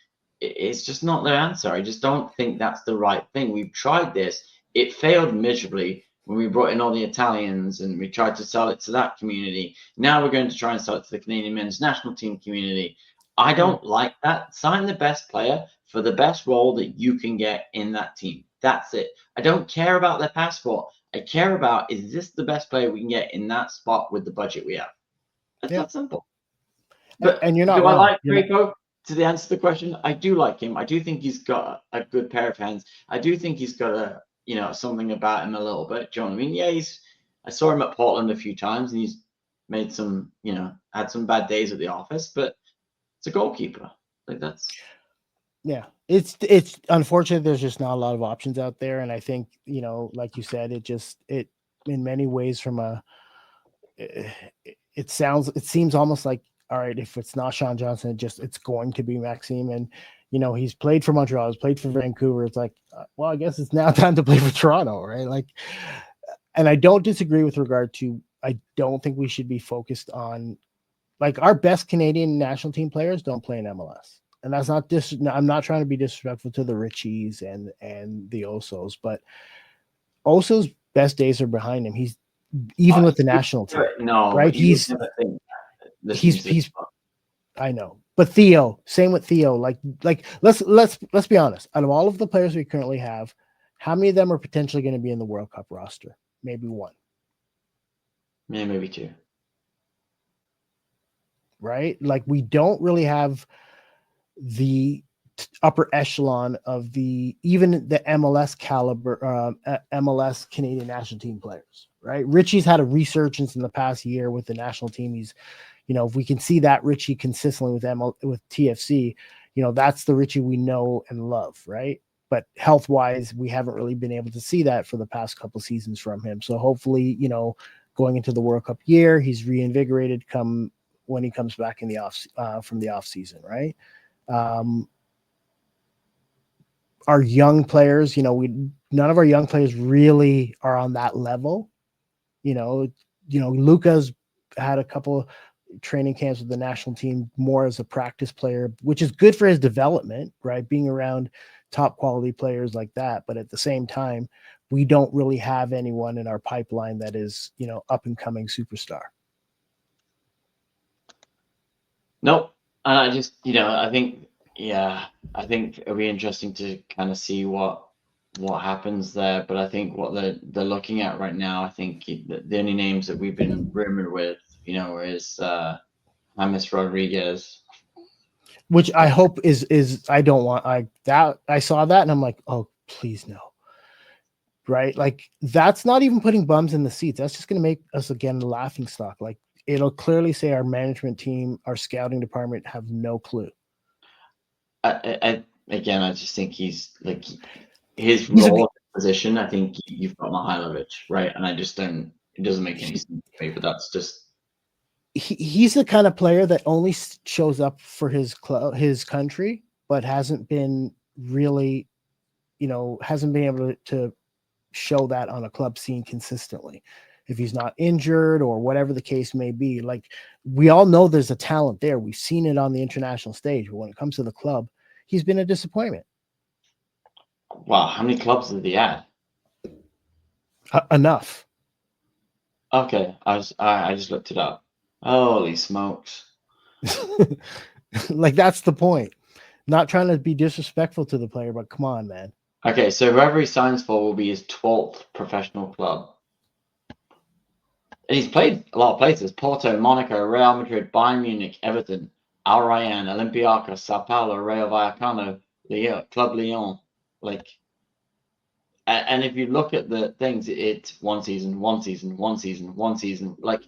[SPEAKER 2] It's just not the answer. I just don't think that's the right thing. We've tried this. It failed miserably when we brought in all the Italians and we tried to sell it to that community. Now we're going to try and sell it to the Canadian men's national team community. I don't like that. Sign the best player for the best role that you can get in that team. That's it. I don't care about their passport. I care about, is this the best player we can get in that spot with the budget we have? It's that simple. But
[SPEAKER 1] and you're not
[SPEAKER 2] do
[SPEAKER 1] wrong.
[SPEAKER 2] I like Crepeau? To the answer to the question, I do like him. I do think he's got a good pair of hands. I do think he's got something about him a little bit. Do you know what I mean? Yeah, I saw him at Portland a few times and he's made some, had some bad days at the office, but it's a goalkeeper. Like that's.
[SPEAKER 1] Yeah, it's unfortunate. There's just not a lot of options out there. And I think, like you said, it in many ways it seems almost like, all right, if it's not Sean Johnson, it's going to be Maxime. And, he's played for Montreal, he's played for Vancouver. It's like, well, I guess it's now time to play for Toronto, right? Like, and I don't disagree with regard to, I don't think we should be focused on, like, our best Canadian national team players don't play in MLS. And that's not I'm not trying to be disrespectful to the Richies and the Osos, but Oso's best days are behind him. He's even with the national team.
[SPEAKER 2] No,
[SPEAKER 1] right? He's I know. But Theo, same with Theo. Like let's be honest. Out of all of the players we currently have, how many of them are potentially going to be in the World Cup roster? Maybe one.
[SPEAKER 2] Yeah, maybe two.
[SPEAKER 1] Right? Like we don't really have the upper echelon of even the MLS caliber, MLS Canadian national team players, right? Richie's had a resurgence in the past year with the national team. He's, if we can see that Richie consistently with TFC, that's the Richie we know and love, right? But health wise, we haven't really been able to see that for the past couple seasons from him. So hopefully, going into the World Cup year, he's reinvigorated when he comes back in the from the off season, right? Our young players, none of our young players really are on that level. Luca's had a couple training camps with the national team more as a practice player, which is good for his development, right? Being around top quality players like that. But at the same time, we don't really have anyone in our pipeline that is, up and coming superstar.
[SPEAKER 2] Nope. And I just, I think it'll be interesting to kind of see what happens there. But I think what they're looking at right now, I think the only names that we've been rumored with, is James Rodriguez,
[SPEAKER 1] which I hope is I saw that and I'm like, oh, please no. Right? Like that's not even putting bums in the seats. That's just going to make us again the laughing stock. Like it'll clearly say our management team, our scouting department have no clue.
[SPEAKER 2] I just think he's like his role position. I think you've got Mihailovic, right? And I just don't. It doesn't make any sense to me. But that's just.
[SPEAKER 1] He's the kind of player that only shows up for his country, but hasn't been really, hasn't been able to show that on a club scene consistently. if he's not injured or whatever the case may be. Like, we all know there's a talent there. We've seen it on the international stage, but when it comes to the club, he's been a disappointment.
[SPEAKER 2] Wow, how many clubs did he add?
[SPEAKER 1] Enough.
[SPEAKER 2] Okay, I just looked it up. Holy smokes.
[SPEAKER 1] Like, that's the point. Not trying to be disrespectful to the player, but come on, man.
[SPEAKER 2] Okay, so whoever he signs for will be his 12th professional club. And he's played a lot of places: Porto, Monaco, Real Madrid, Bayern Munich, Everton, Al Rayyan, Olympiacos, Sao Paulo, Rayo Vallecano, Club Lyon. Like, and if you look at the things, it's one season. Like,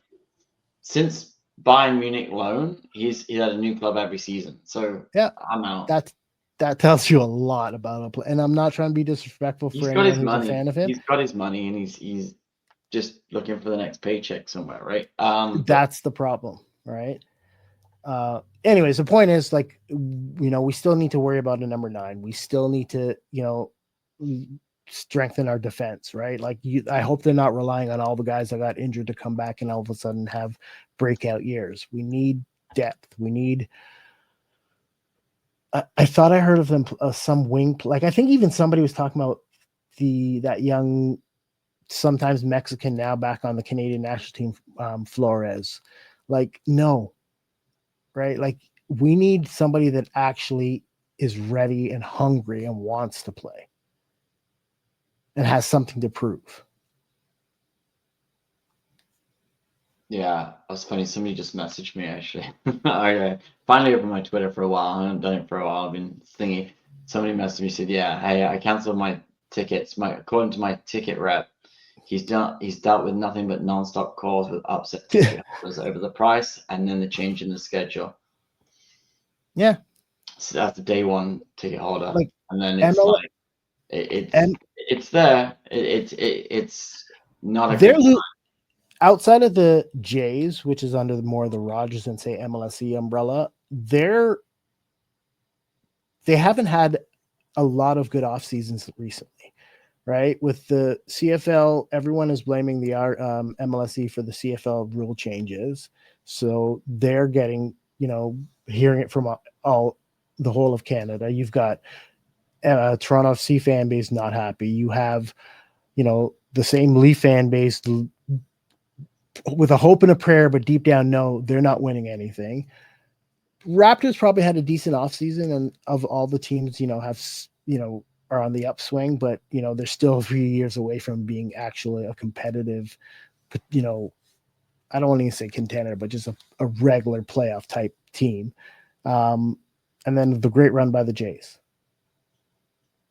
[SPEAKER 2] since Bayern Munich loan, he's had a new club every season. So
[SPEAKER 1] yeah,
[SPEAKER 2] I'm out.
[SPEAKER 1] That tells you a lot about a player. And I'm not trying to be disrespectful for anyone who's a fan of him.
[SPEAKER 2] He's got his money, and he's just looking for the next paycheck somewhere, right?
[SPEAKER 1] That's the problem, right? Anyways, the point is, like, we still need to worry about a number 9. We still need to, strengthen our defense, right? Like, I hope they're not relying on all the guys that got injured to come back and all of a sudden have breakout years. We need depth. We need. I thought I heard of them some wing. Like, I think even somebody was talking about that young, sometimes Mexican, now back on the Canadian national team, Flores. Like, no, right? Like, we need somebody that actually is ready and hungry and wants to play and has something to prove.
[SPEAKER 2] Yeah, that's funny. Somebody just messaged me, actually. I finally opened my Twitter for a while. I haven't done it for a while. I've been thinking. Somebody messaged me, said, "Yeah, hey, I canceled my tickets. According to my ticket rep, he's dealt with nothing but non-stop calls with upset ticket holders over the price and then the change in the schedule."
[SPEAKER 1] Yeah.
[SPEAKER 2] So that's the day one ticket holder,
[SPEAKER 1] like,
[SPEAKER 2] and then it's
[SPEAKER 1] ML-
[SPEAKER 2] like it's there. It's not a good time.
[SPEAKER 1] Outside of the Jays, which is under more of the Rogers and say MLSE umbrella, they haven't had a lot of good off seasons recently, right? With the CFL, everyone is blaming the MLSE for the CFL rule changes, so they're getting, hearing it from the whole of Canada. You've got Toronto FC fan base not happy. You have, the same Leaf fan base with a hope and a prayer, but deep down, no, they're not winning anything. Raptors probably had a decent offseason, and of all the teams, are on the upswing, but, they're still a few years away from being actually a competitive, I don't want to say contender, but just a regular playoff type team. And then the great run by the Jays.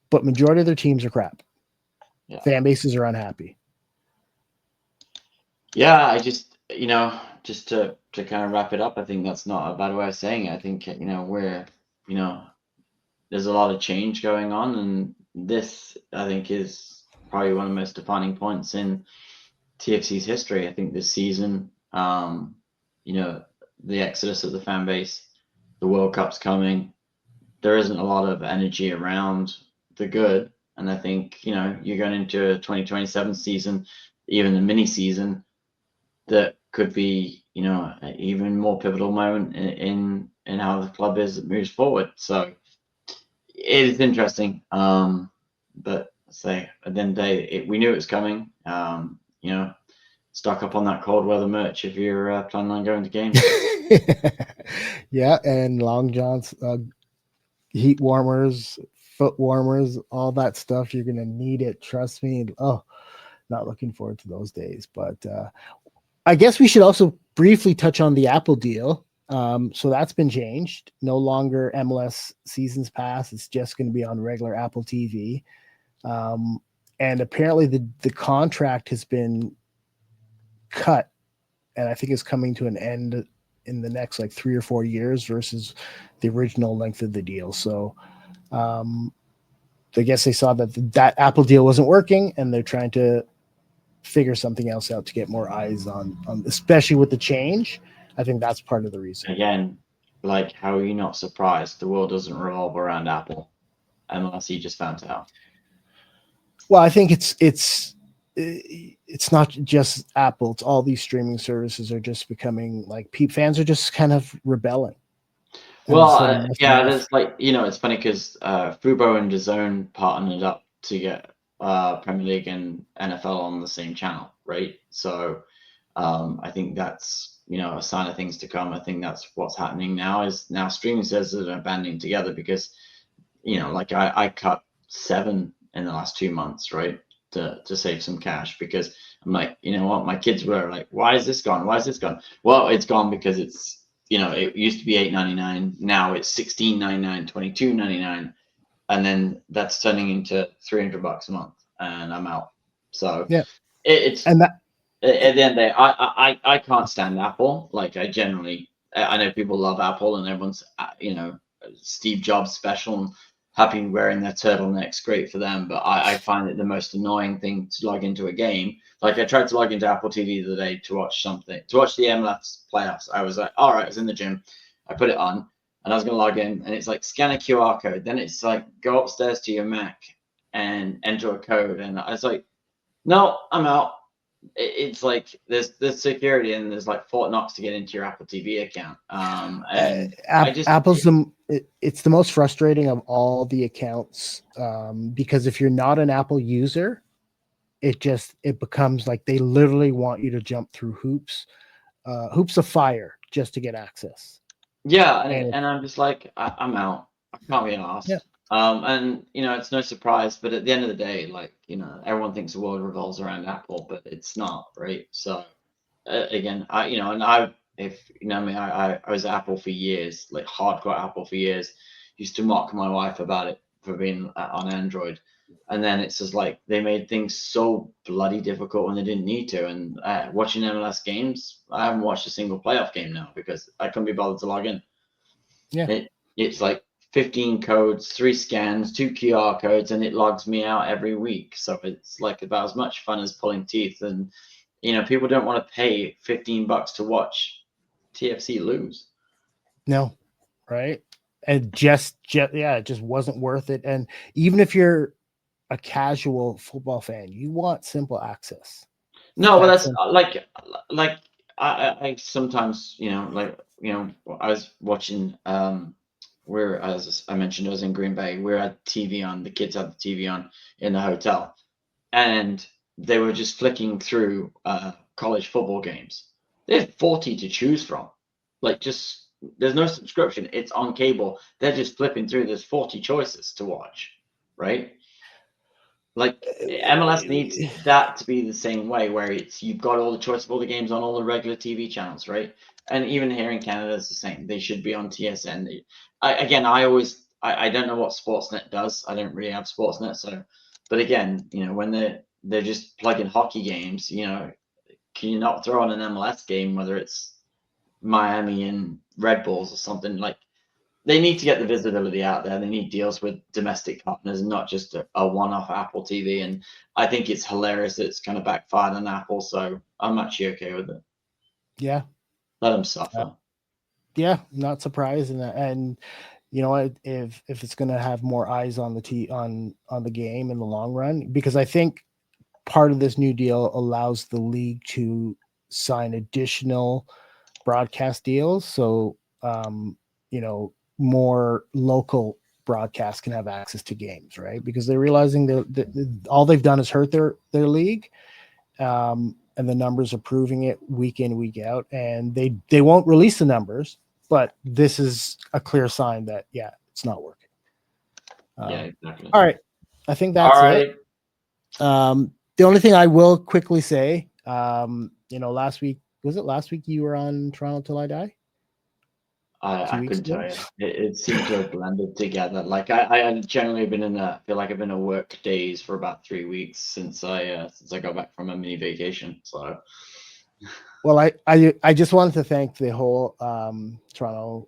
[SPEAKER 1] But majority of their teams are crap. Yeah. Fan bases are unhappy.
[SPEAKER 2] Yeah, I just, just to kind of wrap it up, I think that's not a bad way of saying it. I think, there's a lot of change going on, and this, I think, is probably one of the most defining points in TFC's history. I think this season, the exodus of the fan base, the World Cup's coming, there isn't a lot of energy around the good, and I think, you're going into a 2027 season, even the mini season, that could be, an even more pivotal moment in how the club moves forward. So it is interesting. But say at the end of the day, we knew it was coming. Stock up on that cold weather merch if you're planning on going to games.
[SPEAKER 1] Yeah, and long johns, heat warmers, foot warmers, all that stuff. You're gonna need it. Trust me. Oh, not looking forward to those days. But I guess we should also briefly touch on the Apple deal. So that's been changed. No longer MLS Seasons Pass. It's just going to be on regular Apple TV. And apparently the contract has been cut, and I think it's coming to an end in the next 3 or 4 years versus the original length of the deal. So I guess they saw that Apple deal wasn't working, and they're trying to figure something else out to get more eyes on, especially with the change. I think that's part of the reason.
[SPEAKER 2] Again, how are you not surprised? The world doesn't revolve around Apple, unless you just found out.
[SPEAKER 1] Well, I think it's it's not just Apple. It's all these streaming services are just becoming like fans are just kind of rebelling.
[SPEAKER 2] Well, yeah, there's like, it's funny because Fubo and DAZN partnered up to get Premier League and NFL on the same channel, right? So I think that's, a sign of things to come. I think that's what's happening now is now streaming services are banding together because, like I cut 7 in the last 2 months, right? To save some cash because I'm like, you know what? My kids were like, why is this gone? Why is this gone? Well, it's gone because it's, it used to be $8.99. Now it's $16.99, $22.99, and then that's turning into $300 a month, and I'm out. So
[SPEAKER 1] yeah,
[SPEAKER 2] it's
[SPEAKER 1] and that
[SPEAKER 2] at the end of the day, I can't stand Apple. Like I know people love Apple, and everyone's Steve Jobs special and happy wearing their turtlenecks, great for them. But I find it the most annoying thing to log into a game. Like I tried to log into Apple TV the other day to watch the MLS playoffs. I was like, all right, I was in the gym, I put it on, and I was gonna log in, and it's like scan a QR code. Then it's like go upstairs to your Mac and enter a code, and I was like, no, I'm out. It's like there's security and there's like Fort Knox to get into your Apple TV account. And
[SPEAKER 1] Apple's it's the most frustrating of all the accounts because if you're not an Apple user, it becomes like they literally want you to jump through hoops of fire just to get access.
[SPEAKER 2] yeah, and I'm just like I'm out. I can't be asked.
[SPEAKER 1] Yeah.
[SPEAKER 2] And it's no surprise, but at the end of the day, like everyone thinks the world revolves around Apple, but it's not, right? So again, if you know me, I was Apple for years, like hardcore Apple for years. Used to mock my wife about it for being on Android, and then it's just like they made things so bloody difficult when they didn't need to. And watching MLS games, I haven't watched a single playoff game now because I couldn't be bothered to log in.
[SPEAKER 1] Yeah,
[SPEAKER 2] It's like 15 codes, 3 scans, 2 QR codes, and it logs me out every week. So it's like about as much fun as pulling teeth. And people don't want to pay $15 to watch TFC lose.
[SPEAKER 1] no, right? And it just wasn't worth it. And even if you're a casual football fan, you want simple access.
[SPEAKER 2] No, well, that's like I sometimes I was watching where, as I mentioned, I was in Green Bay. We had TV on. The kids had the TV on in the hotel, and they were just flicking through college football games. They had 40 to choose from. Like, just there's no subscription. It's on cable. They're just flipping through. There's 40 choices to watch, right? Like MLS needs that to be the same way, where you've got all the choice of all the games on all the regular TV channels, right? And even here in Canada, it's the same. They should be on TSN. I don't know what Sportsnet does. I don't really have Sportsnet, so. But again, when they're just plugging hockey games, can you not throw on an MLS game, whether it's Miami and Red Bulls or something like? They need to get the visibility out there. They need deals with domestic partners, not just a one-off Apple TV. And I think it's hilarious that it's kind of backfired on Apple. So I'm actually okay with it.
[SPEAKER 1] Yeah.
[SPEAKER 2] Let them suffer.
[SPEAKER 1] Yeah, not surprised. And if it's going to have more eyes on the game in the long run, because I think part of this new deal allows the league to sign additional broadcast deals. So, more local broadcasts can have access to games, right? Because they're realizing that all they've done is hurt their league, and the numbers are proving it week in, week out. And they won't release the numbers, but this is a clear sign that it's not working.
[SPEAKER 2] Yeah, exactly.
[SPEAKER 1] All right, I think that's it. The only thing I will quickly say, last week you were on Toronto Till I Die?
[SPEAKER 2] I couldn't tell you. It seems to have blended together. Like I generally feel like I've been in work days for about 3 weeks since I got back from a mini vacation. So,
[SPEAKER 1] well, I just wanted to thank the whole Toronto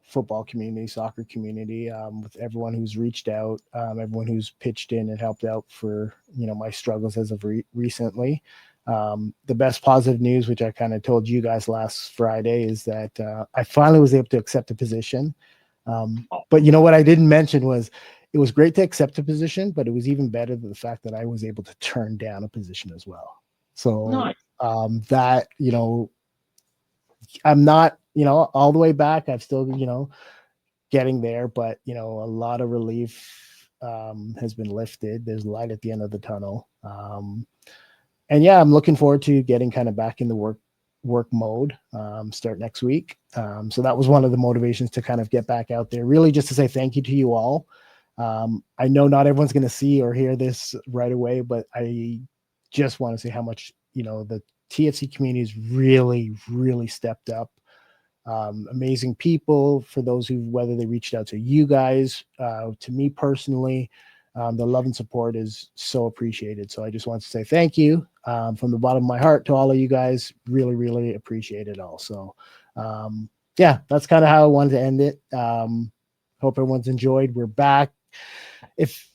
[SPEAKER 1] football community, soccer community, with everyone who's reached out, everyone who's pitched in and helped out for my struggles as of recently. The best positive news, which I kind of told you guys last Friday, is that I finally was able to accept a position. But what I didn't mention was it was great to accept a position, but it was even better than the fact that I was able to turn down a position as well. So
[SPEAKER 2] Nice.
[SPEAKER 1] that, I'm not, all the way back. I'm still, getting there, but a lot of relief has been lifted. There's light at the end of the tunnel. And yeah, I'm looking forward to getting kind of back in the work mode, start next week. So that was one of the motivations to kind of get back out there, really just to say thank you to you all. I know not everyone's going to see or hear this right away, but I just want to say how much, the TFC community has really, really stepped up. Amazing people. For those who, whether they reached out to you guys, to me personally, the love and support is so appreciated. So I just want to say thank you from the bottom of my heart to all of you guys. Really, really appreciate it all. So yeah, that's kind of how I wanted to end it. Hope everyone's enjoyed. We're back. If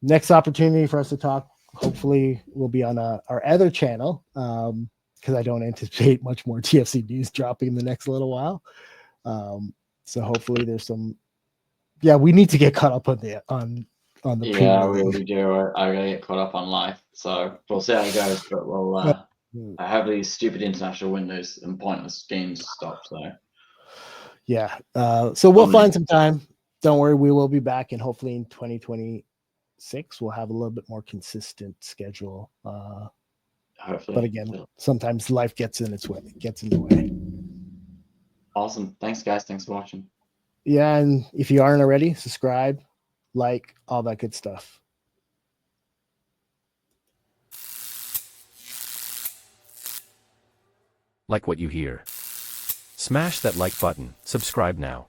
[SPEAKER 1] next opportunity for us to talk, hopefully will be on our other channel, because I don't anticipate much more TFC news dropping in the next little while. So hopefully there's some. Yeah, we need to get caught up on the
[SPEAKER 2] Yeah,
[SPEAKER 1] Premier
[SPEAKER 2] we
[SPEAKER 1] League.
[SPEAKER 2] do. I gotta get caught up on life, so we'll see how it goes. But we'll have these stupid international windows and pointless games stop. So
[SPEAKER 1] yeah, so we'll find some time. Don't worry, we will be back, and hopefully in 2026 we'll have a little bit more consistent schedule.
[SPEAKER 2] Hopefully,
[SPEAKER 1] but again, sometimes life gets in its way, gets in the way.
[SPEAKER 2] Awesome. Thanks, guys. Thanks for watching.
[SPEAKER 1] Yeah, and if you aren't already, subscribe, like, all that good stuff.
[SPEAKER 3] Like what you hear? Smash that like button, subscribe now.